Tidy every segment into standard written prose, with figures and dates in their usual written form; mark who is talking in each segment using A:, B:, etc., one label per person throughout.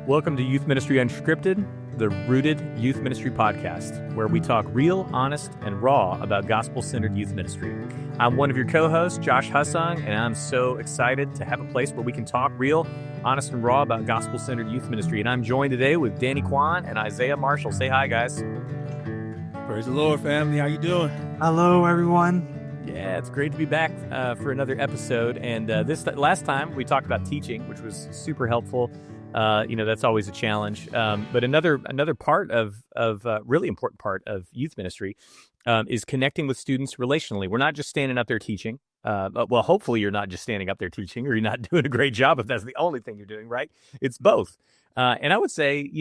A: Welcome to Youth Ministry Unscripted, the Rooted Youth Ministry podcast, where we talk real, honest, and raw about gospel-centered youth ministry. I'm one of your co-hosts, Josh Hussong, and I'm so excited to have a place where we can talk real, honest, and raw about gospel-centered youth ministry. And I'm joined today with Danny Kwan and Isaiah Marshall. Say hi, guys.
B: Praise the Lord, family. How you doing?
C: Hello, everyone.
A: Yeah, it's great to be back for another episode. And last time we talked about teaching, which was super helpful. That's always a challenge. But another part of really important part of youth ministry is connecting with students relationally. We're not just standing up there teaching. Well, hopefully you're not just standing up there teaching, or you're not doing a great job if that's the only thing you're doing, right? It's both. And I would say,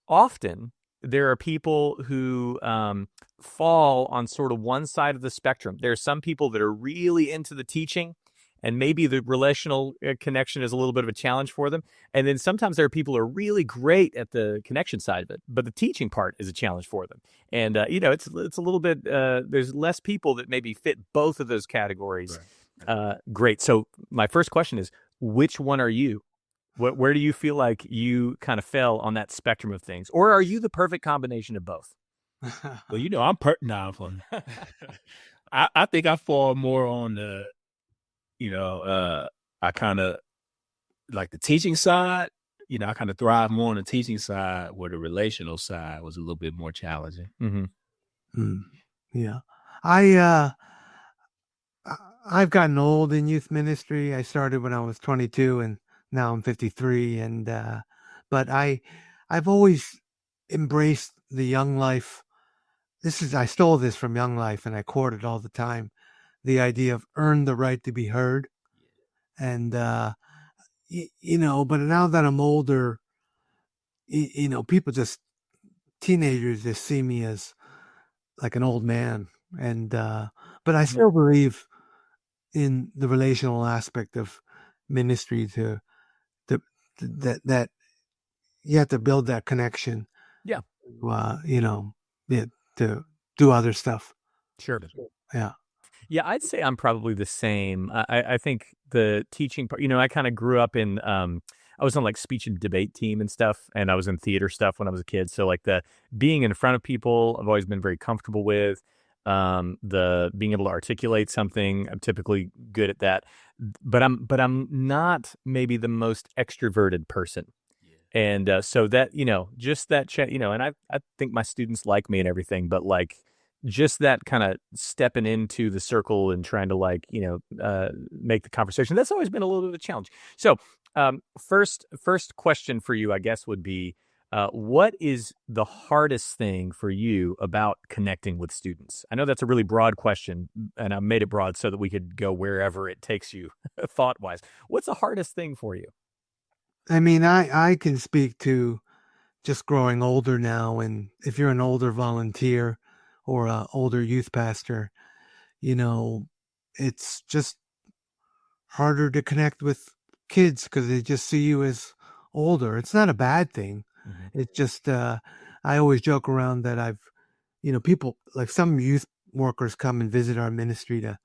A: often there are people who fall on sort of one side of the spectrum. There are some people that are really into the teaching, and maybe the relational connection is a little bit of a challenge for them. And then sometimes there are people who are really great at the connection side of it, but the teaching part is a challenge for them. And, it's a little bit, there's less people that maybe fit both of those categories. Right. Great. So my first question is, which one are you? Where do you feel like you kind of fell on that spectrum of things? Or are you the perfect combination of both?
B: Well, I'm I think I fall more on the, I kind of like the teaching side. I kind of thrive more on the teaching side, where the relational side was a little bit more challenging.
A: Mm-hmm.
C: Yeah. I've gotten old in youth ministry. I started when I was 22 and now I'm 53. But I've always embraced the Young Life. I stole this from Young Life and I quote it all the time. The idea of earn the right to be heard. And, but now that I'm older, teenagers just see me as like an old man. And, but I still believe in the relational aspect of ministry that you have to build that connection.
A: Yeah.
C: To do other stuff.
A: Sure.
C: Yeah.
A: Yeah, I'd say I'm probably the same. I think the teaching part, I kind of grew up in, I was on like speech and debate team and stuff, and I was in theater stuff when I was a kid. So like the being in front of people, I've always been very comfortable with. The being able to articulate something, I'm typically good at that. But I'm not maybe the most extroverted person. And so that, just that, and I think my students like me and everything, but like just that kind of stepping into the circle and trying to make the conversation, that's always been a little bit of a challenge. So first question for you, I guess, would be, what is the hardest thing for you about connecting with students? I know that's a really broad question, and I made it broad so that we could go wherever it takes you thought-wise. What's the hardest thing for you?
C: I mean, I can speak to just growing older now, and if you're an older volunteer or an older youth pastor, it's just harder to connect with kids because they just see you as older. It's not a bad thing. Mm-hmm. It's just, I always joke around that people, like some youth workers come and visit our ministry to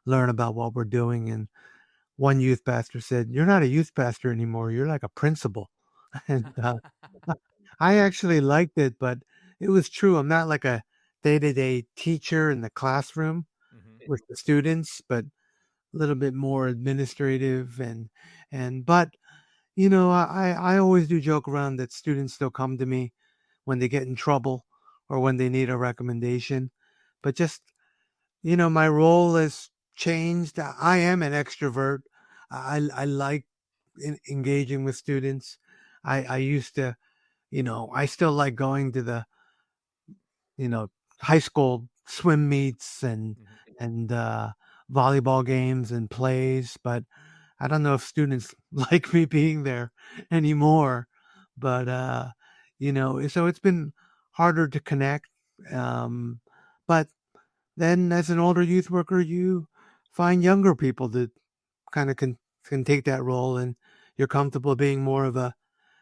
C: learn about what we're doing, and one youth pastor said, "You're not a youth pastor anymore. You're like a principal." And I actually liked it, but it was true. I'm not like a day-to-day teacher in the classroom with the students, but a little bit more administrative. But I always do joke around that students still come to me when they get in trouble or when they need a recommendation. But just, my role has changed. I am an extrovert. I like engaging with students. I used to, I still like going to the, high school swim meets and volleyball games and plays, but I don't know if students like me being there anymore. But, so it's been harder to connect. But then as an older youth worker, you find younger people that kind of can take that role, and you're comfortable being more of a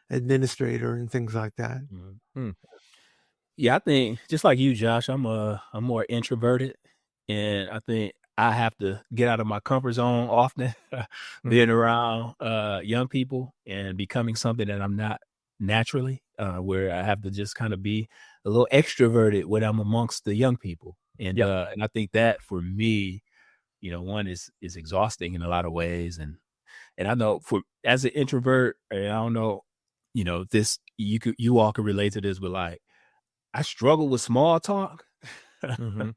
C: administrator and things like that.
B: Mm-hmm. Yeah, I think just like you, Josh, I'm more introverted, and I think I have to get out of my comfort zone often, being around young people and becoming something that I'm not naturally, where I have to just kind of be a little extroverted when I'm amongst the young people. And I think that for me, one is exhausting in a lot of ways. And I know as an introvert, and I don't know, this, you all can relate to this, but like, I struggle with small talk.
A: Mm-hmm.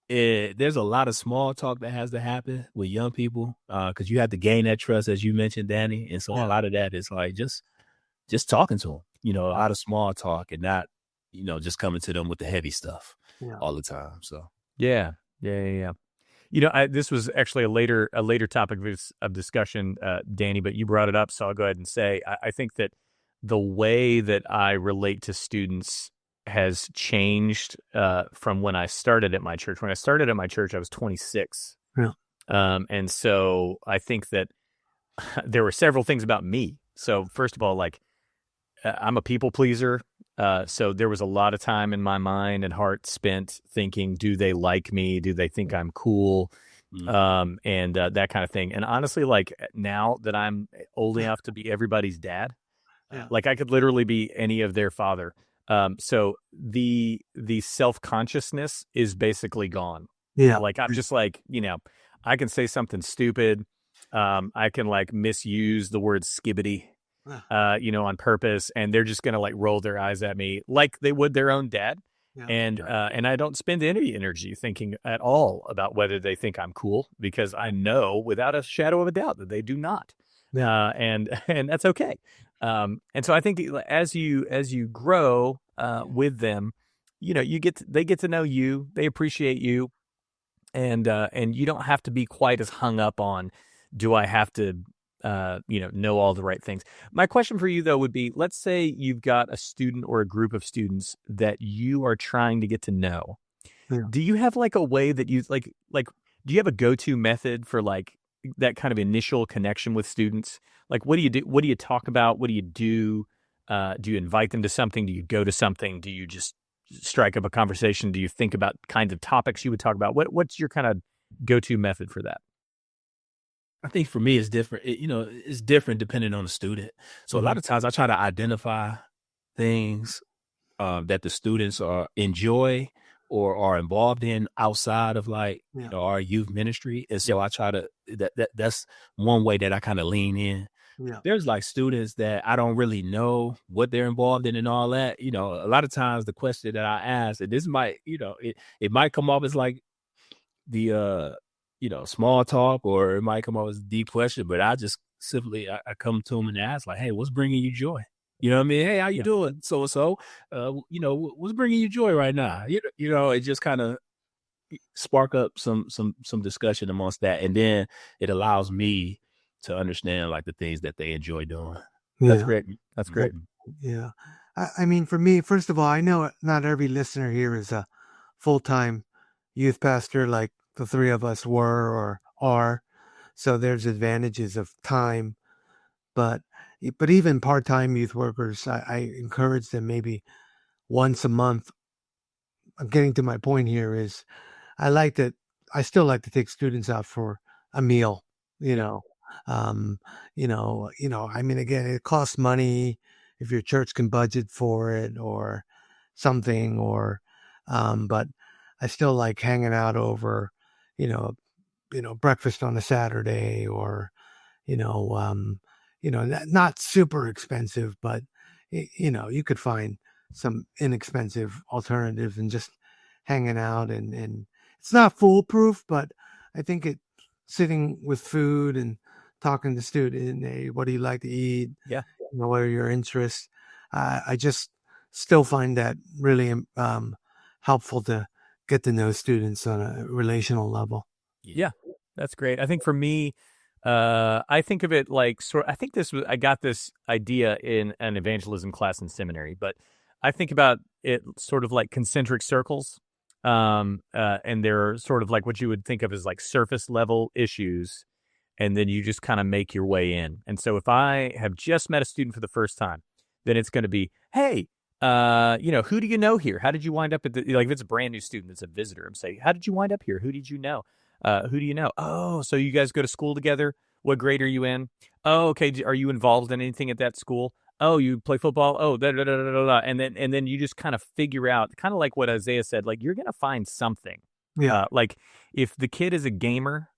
B: There's a lot of small talk that has to happen with young people, because you have to gain that trust, as you mentioned, Danny. And so a lot of that is like just talking to them, a lot of small talk, and not, just coming to them with the heavy stuff all the time. So
A: yeah. This was actually a later topic of discussion, Danny, but you brought it up, so I'll go ahead and say I think that the way that I relate to students has changed from when I started at my church. When I started at my church, I was 26.
C: Yeah.
A: And so I think that there were several things about me. So first of all, like, I'm a people pleaser. So there was a lot of time in my mind and heart spent thinking, do they like me? Do they think I'm cool? And that kind of thing. And honestly, like, now that I'm old enough to be everybody's dad, like, I could literally be any of their father. So the self-consciousness is basically gone.
C: Yeah.
A: Like, I'm just like, I can say something stupid. I can like misuse the word skibbity, on purpose, and they're just going to like roll their eyes at me like they would their own dad. And I don't spend any energy thinking at all about whether they think I'm cool, because I know without a shadow of a doubt that they do not. And that's okay. And so I think as you grow with them, they get to know you, they appreciate you, and you don't have to be quite as hung up on, do I have to know all the right things. My question for you, though, would be, let's say you've got a student or a group of students that you are trying to get to know. Do you have like a way that you like do you have a go-to method for like that kind of initial connection with students? Like, what do you do? What do you talk about? What do you do? Do you invite them to something? Do you go to something? Do you just strike up a conversation? Do you think about kinds of topics you would talk about? What's your kind of go-to method for that?
B: I think for me, it's different. It's different depending on the student. So a lot of times I try to identify things that the students enjoy or are involved in outside of like our youth ministry. And so I try to that's one way that I kind of lean in. There's like students that I don't really know what they're involved in and all that. A lot of times the question that I ask, and this might, it might come off as like the small talk, or it might come off as a deep question, but I just simply I come to them and ask, like, hey, what's bringing you joy? You know what I mean? Hey, how you doing? So, what's bringing you joy right now? It just kind of spark up some discussion amongst that. And then it allows me to understand like the things that they enjoy doing.
A: That's great. That's great.
C: Yeah. I mean, for me, first of all, I know not every listener here is a full-time youth pastor like the three of us were or are. So there's advantages of time, but even part-time youth workers, I encourage them maybe once a month. I'm getting to my point here is I still like to take students out for a meal, I mean, again, it costs money if your church can budget for it or something, but I still like hanging out over, breakfast on a Saturday, or, not super expensive, but you could find some inexpensive alternatives and just hanging out, and it's not foolproof, but I think sitting with food and talking to student, hey, what do you like to eat? What are your interests? I just still find that really helpful to get to know students on a relational level.
A: Yeah, that's great. I think for me, I think of it like I got this idea in an evangelism class in seminary, but I think about it sort of like concentric circles. And they're sort of like what you would think of as like surface level issues. And then you just kind of make your way in. And so if I have just met a student for the first time, then it's going to be, hey, who do you know here? How did you wind up at if it's a brand new student, it's a visitor. I'm saying, how did you wind up here? Who did you know? Who do you know? Oh, so you guys go to school together? What grade are you in? Oh, okay. Are you involved in anything at that school? Oh, you play football? Oh, da, da, da, da, da, da. And then you just kind of figure out, kind of like what Isaiah said, like you're going to find something.
C: Yeah.
A: Like if the kid is a gamer,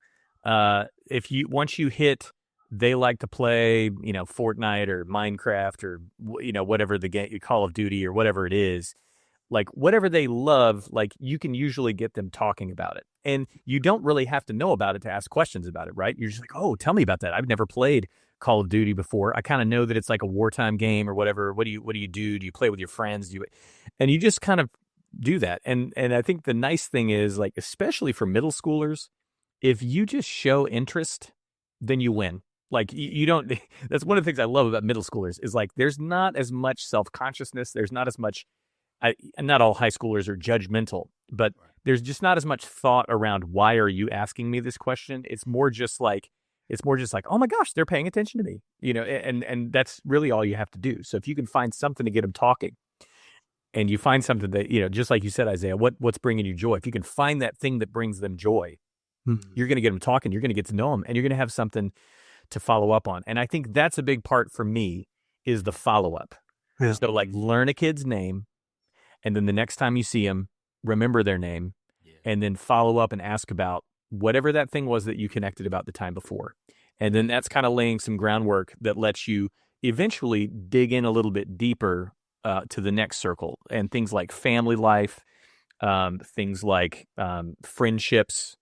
A: once you hit, they like to play, Fortnite or Minecraft or, whatever the game, Call of Duty or whatever it is, like whatever they love, like you can usually get them talking about it. And you don't really have to know about it to ask questions about it, right? You're just like, oh, tell me about that. I've never played Call of Duty before. I kind of know that it's like a wartime game or whatever. What do you do? Do you play with your friends? And you just kind of do that. And I think the nice thing is, like, especially for middle schoolers, if you just show interest, then you win. Like you don't, that's one of the things I love about middle schoolers is like, there's not as much self-consciousness. There's not as much, not all high schoolers are judgmental, but there's just not as much thought around why are you asking me this question? It's more just like, oh my gosh, they're paying attention to me, and that's really all you have to do. So if you can find something to get them talking, and you find something that, just like you said, Isaiah, what's bringing you joy? If you can find that thing that brings them joy, you're going to get them talking, you're going to get to know them, and you're going to have something to follow up on. And I think that's a big part for me is the follow-up. Yeah. So like learn a kid's name, and then the next time you see them, remember their name, and then follow up and ask about whatever that thing was that you connected about the time before. And then that's kind of laying some groundwork that lets you eventually dig in a little bit deeper to the next circle, and things like family life, things like friendships,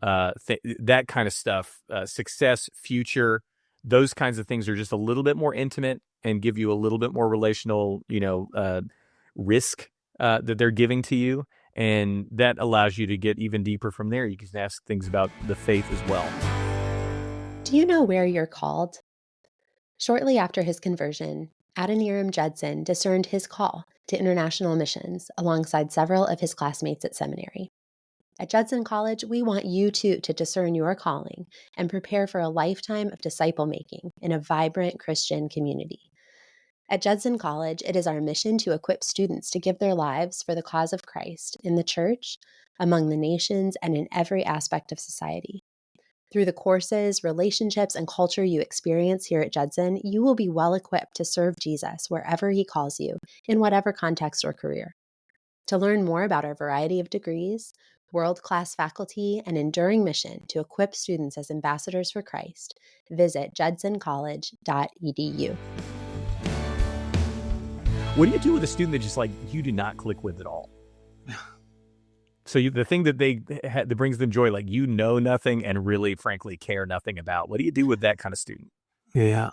A: that kind of stuff, success, future, those kinds of things are just a little bit more intimate and give you a little bit more relational, risk that they're giving to you. And that allows you to get even deeper from there. You can ask things about the faith as well.
D: Do you know where you're called? Shortly after his conversion, Adoniram Judson discerned his call to international missions alongside several of his classmates at seminary. At Judson College, we want you too to discern your calling and prepare for a lifetime of disciple making in a vibrant Christian community. At Judson College, it is our mission to equip students to give their lives for the cause of Christ in the church, among the nations, and in every aspect of society. Through the courses, relationships, and culture you experience here at Judson, you will be well equipped to serve Jesus wherever he calls you, in whatever context or career. To learn more about our variety of degrees, world-class faculty, and enduring mission to equip students as ambassadors for Christ, visit judsoncollege.edu.
A: What do you do with a student that just like you do not click with at all? So the thing that that brings them joy, like nothing and really, frankly, care nothing about. What do you do with that kind of student?
C: Yeah.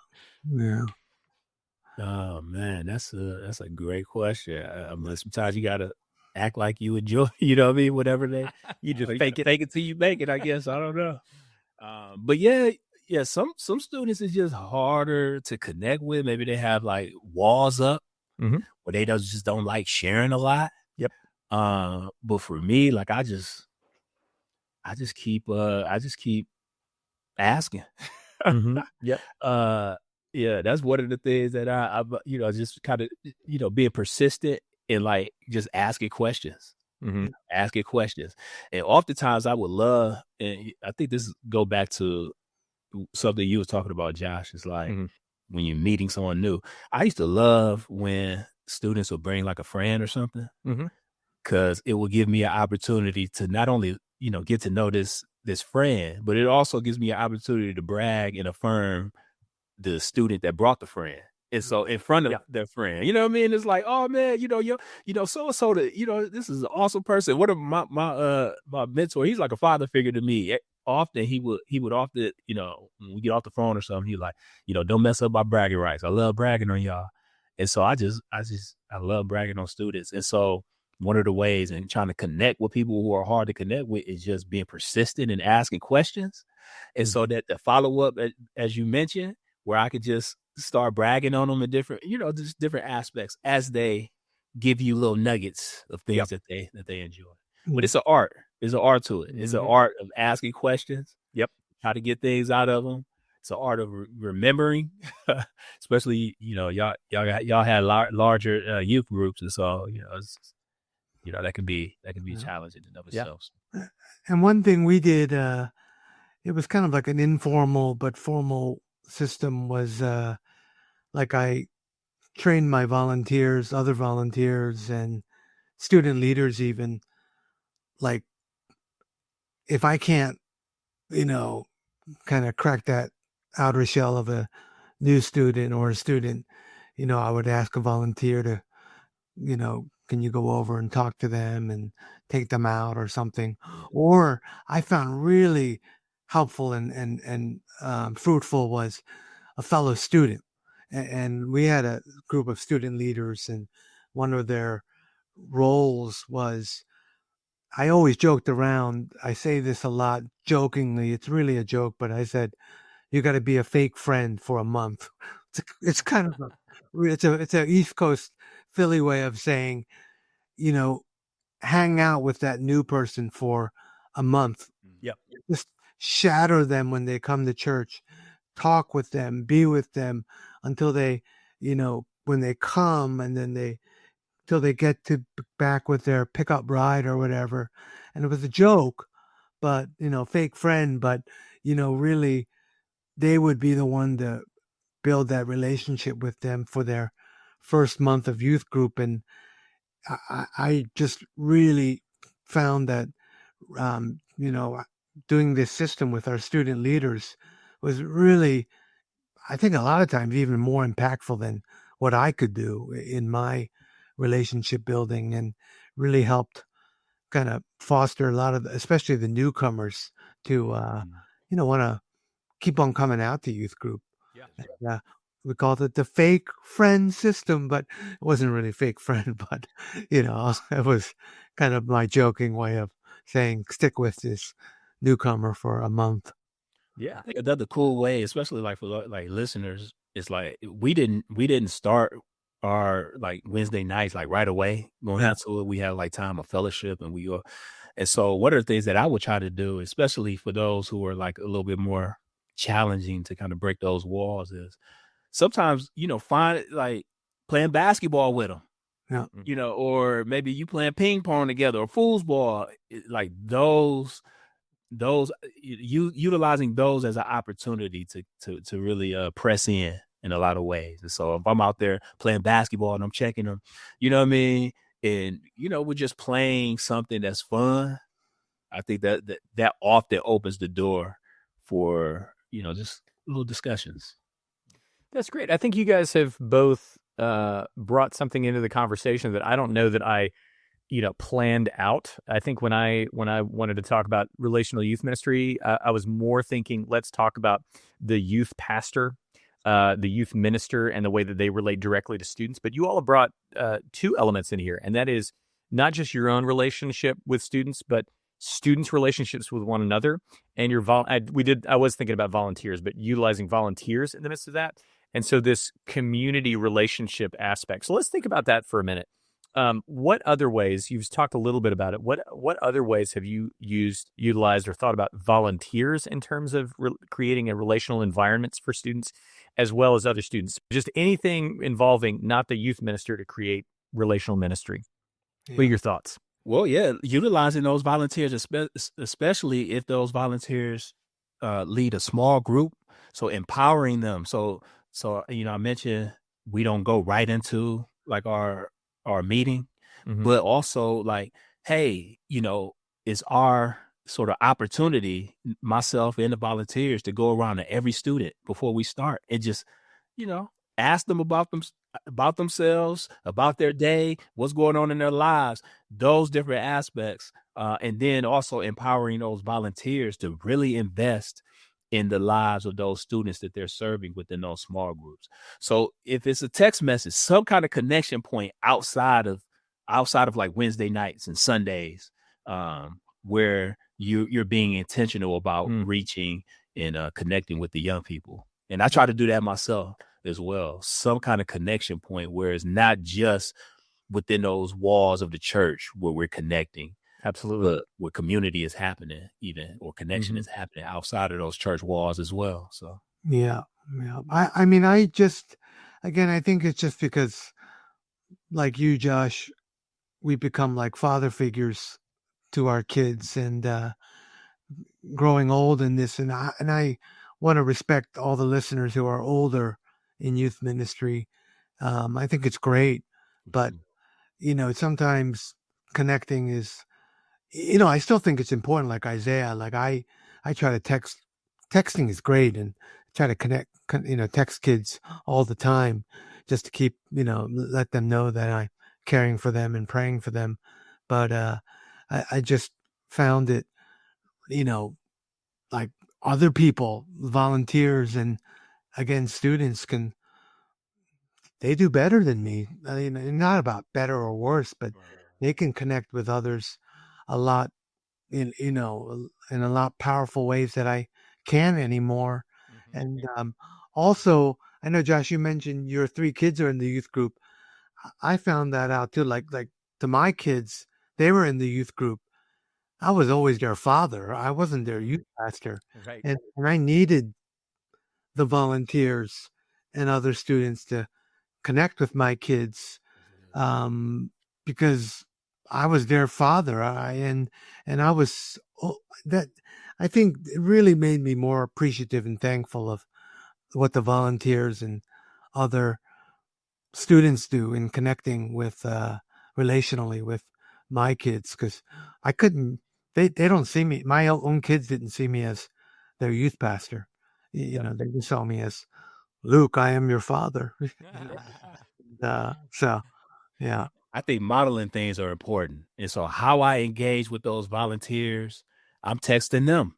B: Oh man, that's a great question. Sometimes you gotta act like you enjoy, you know what I mean? Whatever you just fake it till you make it. I guess I don't know. But yeah. Some students is just harder to connect with. Maybe they have like walls up, where they just don't like sharing a lot.
A: Yep.
B: But for me, like I just keep asking.
A: Yep.
B: Yeah, that's one of the things that I just kind of, being persistent and like just asking questions. Asking questions. And oftentimes I would love, and I think this go back to something you was talking about, Josh. It's like when you're meeting someone new. I used to love when students would bring like a friend or something, because it will give me an opportunity to not only, get to know this friend, but it also gives me an opportunity to brag and affirm the student that brought the friend. And so in front of their friend, you know what I mean? It's like, oh man, so-and-so, this is an awesome person. What my mentor, he's like a father figure to me. Often he would often, when we get off the phone or something, he's like, don't mess up my bragging rights. I love bragging on y'all. And so I love bragging on students. And so one of the ways in trying to connect with people who are hard to connect with is just being persistent and asking questions. And so that the follow-up, as you mentioned, where I could just start bragging on them in different, just different aspects as they give you little nuggets of things that they enjoy. But it's an art. There's an art to it. It's an art of asking questions.
A: Yep.
B: How to get things out of them. It's an art of remembering, especially, y'all had larger youth groups. And so, that can be challenging in of itself.
C: And one thing we did, it was kind of like an informal but formal system, was like I trained my volunteers, other volunteers, and student leaders even, like, if I can't, kind of crack that outer shell of a new student or a student, I would ask a volunteer to, can you go over and talk to them and take them out or something? Or I found really helpful and fruitful was a fellow student. And we had a group of student leaders, and one of their roles was, I always joked around. I say this a lot jokingly. It's really a joke, but I said, you got to be a fake friend for a month. It's kind of it's a East Coast Philly way of saying, hang out with that new person for a month.
A: Yep.
C: Just shatter them when they come to church, talk with them, be with them until they, when they come, and then till they get to back with their pickup ride or whatever. And it was a joke, but, fake friend, but, really they would be the one to build that relationship with them for their first month of youth group. And I just really found that, doing this system with our student leaders was really, I think a lot of times even more impactful than what I could do in my relationship building, and really helped kind of foster a lot of, especially the newcomers, to, want to keep on coming out to youth group. Yeah. We called it the fake friend system, but it wasn't really fake friend, but, it was kind of my joking way of saying, stick with this newcomer for a month.
A: Yeah.
B: I think another cool way, especially like for like listeners, is like we didn't start our like Wednesday nights like right away going into it. We had like time of fellowship, and so one of the things that I would try to do, especially for those who are like a little bit more challenging to kind of break those walls, is sometimes find like playing basketball with them.
C: Yeah.
B: Or maybe you playing ping pong together or foosball, like those utilizing those as an opportunity to really press in a lot of ways. And so if I'm out there playing basketball and I'm checking them, you know what I mean? And, we're just playing something that's fun. I think that often opens the door for, just little discussions.
A: That's great. I think you guys have both brought something into the conversation that I don't know that I planned out. I think when I wanted to talk about relational youth ministry, I was more thinking, let's talk about the youth pastor, the youth minister, and the way that they relate directly to students. But you all have brought two elements in here, and that is not just your own relationship with students, but students' relationships with one another. And I was thinking about volunteers, but utilizing volunteers in the midst of that. And so this community relationship aspect. So let's think about that for a minute. What other ways, you've talked a little bit about it, what other ways have you utilized or thought about volunteers in terms of creating a relational environments for students as well as other students? Just anything involving not the youth minister to create relational ministry. Yeah. What are your thoughts?
B: Well, yeah, utilizing those volunteers, especially if those volunteers lead a small group, so empowering them. So I mentioned we don't go right into like our meeting, but also like, hey, it's our sort of opportunity, myself and the volunteers, to go around to every student before we start and just, ask them about themselves, about their day, what's going on in their lives, those different aspects. And then also empowering those volunteers to really invest in the lives of those students that they're serving within those small groups. So if it's a text message, some kind of connection point outside of like Wednesday nights and Sundays, where you're being intentional about reaching and connecting with the young people. And I try to do that myself as well. Some kind of connection point where it's not just within those walls of the church where we're connecting.
A: Absolutely.
B: But where community is happening, or connection is happening outside of those church walls as well. So
C: yeah. I mean, I think it's just because, like you, Josh, we become like father figures to our kids, and growing old in this, and I want to respect all the listeners who are older in youth ministry. I think it's great, but sometimes connecting is, I still think it's important. Like Isaiah, like I try to texting is great, and try to text kids all the time just to keep, let them know that I'm caring for them and praying for them. But I just found it, like other people, volunteers, and again, students they do better than me. I mean, not about better or worse, but they can connect with others a lot in a lot powerful ways that I can't anymore. And also, I know, Josh, you mentioned your 3 kids are in the youth group. I found that out too. Like to my kids, they were in the youth group. I was always their father. I wasn't their youth pastor,
A: Right.
C: and I needed the volunteers and other students to connect with my kids, because I was their father. And I was that I think it really made me more appreciative and thankful of what the volunteers and other students do in connecting with relationally with my kids, because I couldn't. They don't see me. My own kids didn't see me as their youth pastor. They just saw me as Luke. I am your father. So, yeah.
B: I think modeling things are important. And so how I engage with those volunteers, I'm texting them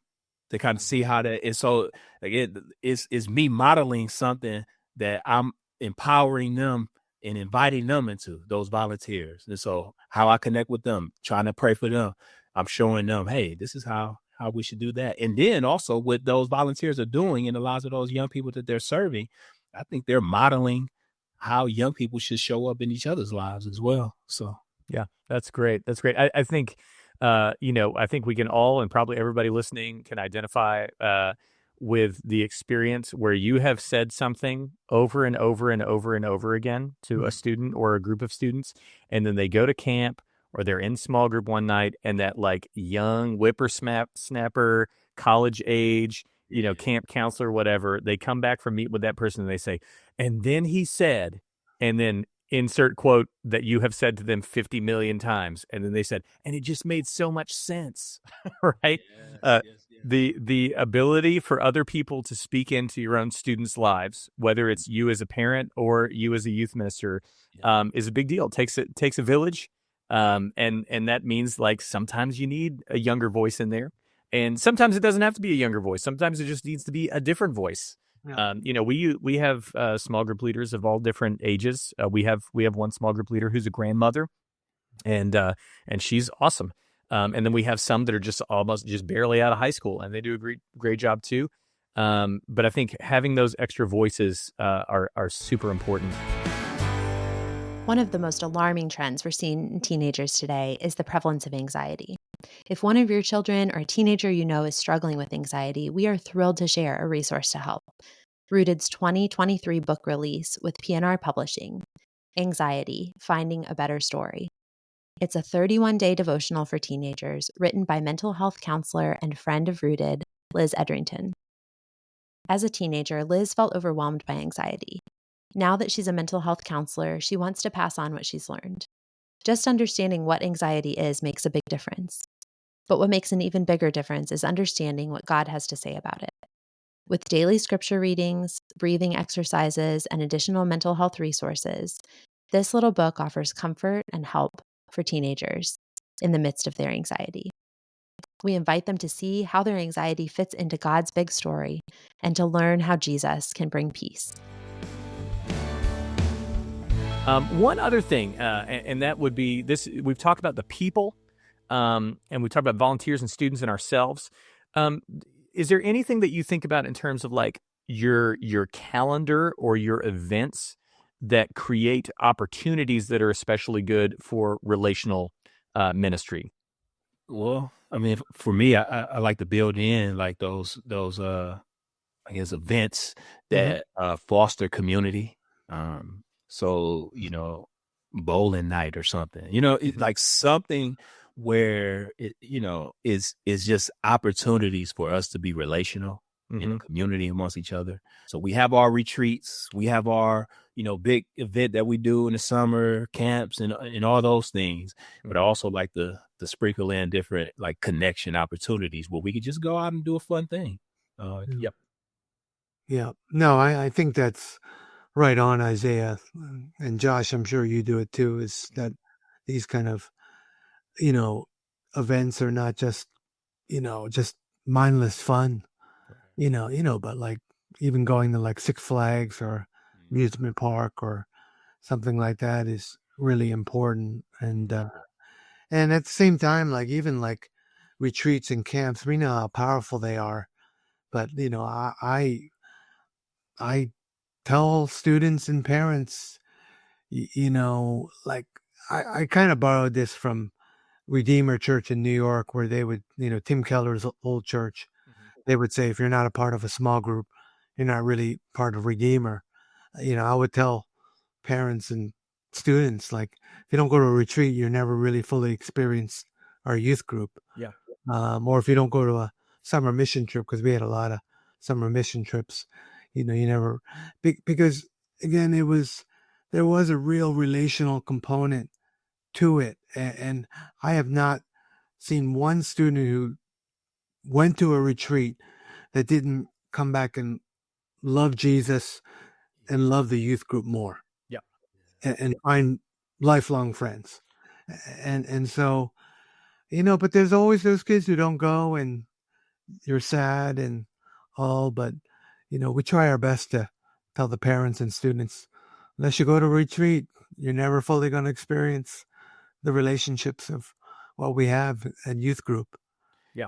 B: to kind of see how that is. So again, it's me modeling something that I'm empowering them and inviting them into, those volunteers. And so how I connect with them, trying to pray for them, I'm showing them, hey, this is how we should do that. And then also what those volunteers are doing in the lives of those young people that they're serving, I think they're modeling how young people should show up in each other's lives as well. So,
A: yeah, that's great. That's great. I think, I think we can all, and probably everybody listening can identify with the experience where you have said something over and over and over and over again to a student or a group of students, and then they go to camp or they're in small group one night, and that like young whippersnapper, college age, camp counselor, whatever, they come back from meet with that person and they say, and then he said, and then insert quote that you have said to them 50 million times. And then they said, and it just made so much sense, right? Yes. The ability for other people to speak into your own students' lives, whether it's you as a parent or you as a youth minister, is a big deal. It takes a village. And that means like sometimes you need a younger voice in there. And sometimes it doesn't have to be a younger voice. Sometimes it just needs to be a different voice. Yeah. We have small group leaders of all different ages. We have one small group leader who's a grandmother, and she's awesome. And then we have some that are just barely out of high school, and they do a great job too. But I think having those extra voices are super important.
D: One of the most alarming trends we're seeing in teenagers today is the prevalence of anxiety. If one of your children or a teenager you know is struggling with anxiety, we are thrilled to share a resource to help. Rooted's 2023 book release with PNR Publishing, Anxiety, Finding a Better Story. It's a 31-day devotional for teenagers written by mental health counselor and friend of Rooted, Liz Edrington. As a teenager, Liz felt overwhelmed by anxiety. Now that she's a mental health counselor, she wants to pass on what she's learned. Just understanding what anxiety is makes a big difference. But what makes an even bigger difference is understanding what God has to say about it. With daily scripture readings, breathing exercises, and additional mental health resources, this little book offers comfort and help for teenagers in the midst of their anxiety. We invite them to see how their anxiety fits into God's big story and to learn how Jesus can bring peace.
A: One other thing, and that would be this: we've talked about the people, and we talked about volunteers and students and ourselves. Is there anything that you think about in terms of like your calendar or your events that create opportunities that are especially good for relational ministry?
B: Well, I mean, for me, I like to build in like those I guess events that foster community. So, bowling night or something, like something where it, is just opportunities for us to be relational. in a community amongst each other. So we have our retreats, we have our, big event that we do in the summer, camps and all those things. But I also like to sprinkle in different like connection opportunities where we could just go out and do a fun thing. Yep.
C: Yeah. No, I think that's right on, Isaiah. And Josh, I'm sure you do it too, is that these kind of, events are not just, just mindless fun, but like even going to like Six Flags or amusement park or something like that is really important. And at the same time, like even like retreats and camps, we know how powerful they are. But, I tell students and parents, like I kind of borrowed this from Redeemer Church in New York, where they would, Tim Keller's old church, they would say, if you're not a part of a small group, you're not really part of Redeemer. I would tell parents and students, like, if you don't go to a retreat, you're never really fully experienced our youth group.
A: Yeah.
C: Or if you don't go to a summer mission trip, because we had a lot of summer mission trips, you never, because again, there was a real relational component to it. And I have not seen one student who went to a retreat that didn't come back and love Jesus and love the youth group more.
A: Yeah.
C: And find lifelong friends. And so, but there's always those kids who don't go and you're sad and all, but, we try our best to tell the parents and students, unless you go to a retreat, you're never fully going to experience the relationships of what we have at youth group.
B: Yeah,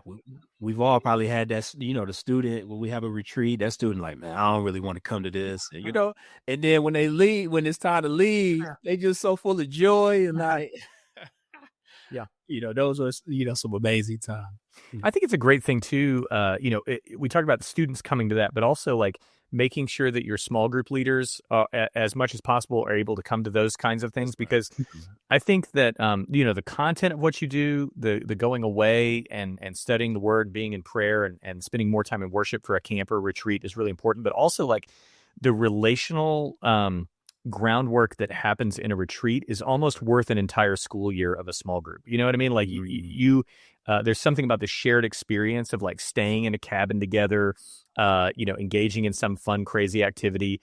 B: we've all probably had that, the student, when we have a retreat, that student like, man, I don't really want to come to this, and, and then when they leave, when it's time to leave, they just so full of joy and like,
A: yeah,
B: those are, some amazing time.
A: I think it's a great thing too. We talk about the students coming to that, but also like making sure that your small group leaders, as much as possible, are able to come to those kinds of things, because I think that, the content of what you do, the going away and studying the word, being in prayer and spending more time in worship for a camp or retreat is really important, but also like the relational groundwork that happens in a retreat is almost worth an entire school year of a small group. You know what I mean? Like you there's something about the shared experience of like staying in a cabin together, engaging in some fun, crazy activity,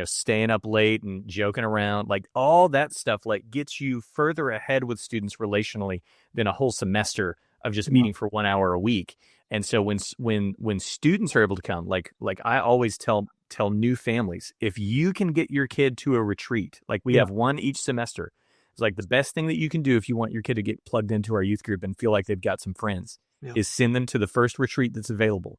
A: staying up late and joking around, like all that stuff, like gets you further ahead with students relationally than a whole semester of just meeting for 1 hour a week. And so when students are able to come, like I always tell new families, if you can get your kid to a retreat, like we have one each semester, it's like the best thing that you can do if you want your kid to get plugged into our youth group and feel like they've got some friends is send them to the first retreat that's available.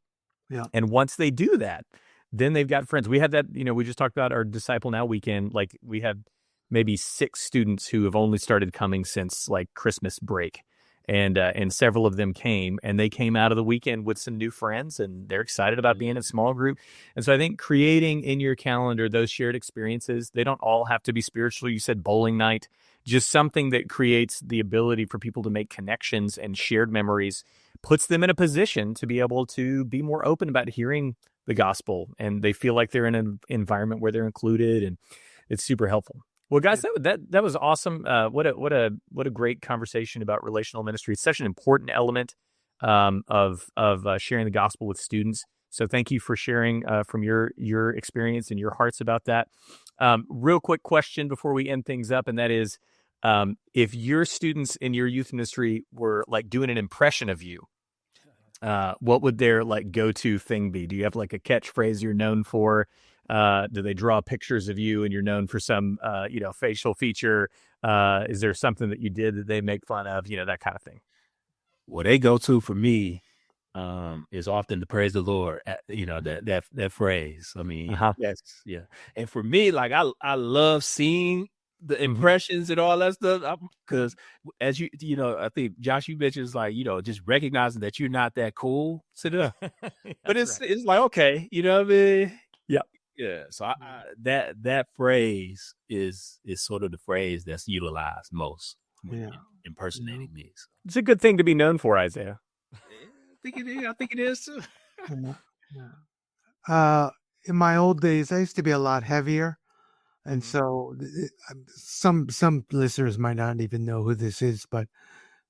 A: Yeah. And once they do that, then they've got friends. We had that, we just talked about our Disciple Now weekend. Like we had maybe 6 students who have only started coming since like Christmas break. And several of them came, and they came out of the weekend with some new friends, and they're excited about being in a small group. And so I think creating in your calendar those shared experiences, they don't all have to be spiritual. You said bowling night, just something that creates the ability for people to make connections and shared memories, puts them in a position to be able to be more open about hearing the gospel, and they feel like they're in an environment where they're included, and it's super helpful. Well, guys, that was awesome. What a great conversation about relational ministry. It's such an important element of sharing the gospel with students. So thank you for sharing from your experience and your hearts about that. Real quick question before we end things up, and that is, if your students in your youth ministry were like doing an impression of you, what would their like go-to thing be? Do you have like a catchphrase you're known for? Do they draw pictures of you and you're known for some, facial feature? Is there something that you did that they make fun of, that kind of thing?
B: What they go to for me is often to praise the Lord. That phrase. I mean, that's, yeah. And for me, like I love seeing the impressions and all that stuff, because as you I think Josh, you mentioned, like, just recognizing that you're not that cool. But it's like, okay, you know what I mean? Yeah. Yeah, so that phrase is sort of the phrase that's utilized most when impersonating me. So.
A: It's a good thing to be known for, Isaiah.
B: I think it is too.
C: In my old days, I used to be a lot heavier. And so some listeners might not even know who this is, but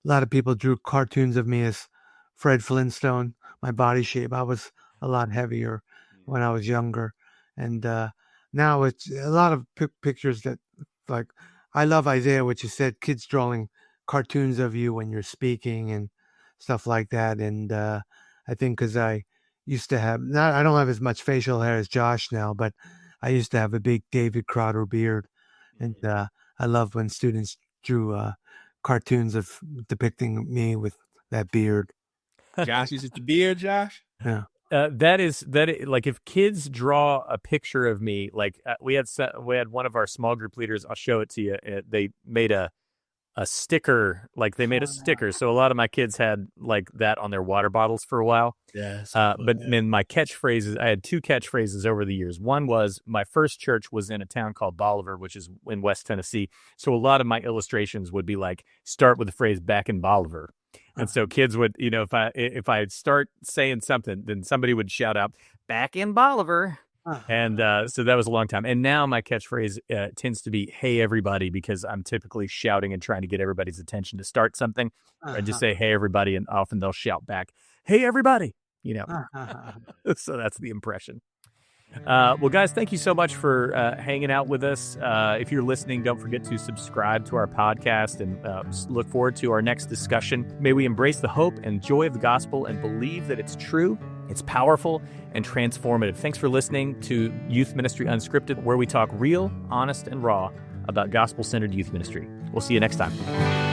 C: a lot of people drew cartoons of me as Fred Flintstone, my body shape. I was a lot heavier when I was younger. And now it's a lot of pictures that, like, I love Isaiah, what you said, kids drawing cartoons of you when you're speaking and stuff like that. And I think because I used to have, I don't have as much facial hair as Josh now, but I used to have a big David Crowder beard. And I love when students drew cartoons of depicting me with that beard.
B: Josh uses the beard, Josh?
C: Yeah.
A: Like if kids draw a picture of me, like we had one of our small group leaders, I'll show it to you. They made a sticker, like they made a sticker. So a lot of my kids had like that on their water bottles for a while.
B: Yes.
A: But then my catchphrases, I had two catchphrases over the years. One was my first church was in a town called Bolivar, which is in West Tennessee. So a lot of my illustrations would be like, start with the phrase back in Bolivar. And so kids would, if I start saying something, then somebody would shout out, back in Bolivar. And so that was a long time. And now my catchphrase tends to be, hey, everybody, because I'm typically shouting and trying to get everybody's attention to start something. I just say, hey, everybody, and often they'll shout back, hey, everybody, So that's the impression. Well, guys, thank you so much for hanging out with us. If you're listening, don't forget to subscribe to our podcast and look forward to our next discussion. May we embrace the hope and joy of the gospel and believe that it's true, it's powerful, and transformative. Thanks for listening to Youth Ministry Unscripted, where we talk real, honest, and raw about gospel-centered youth ministry. We'll see you next time.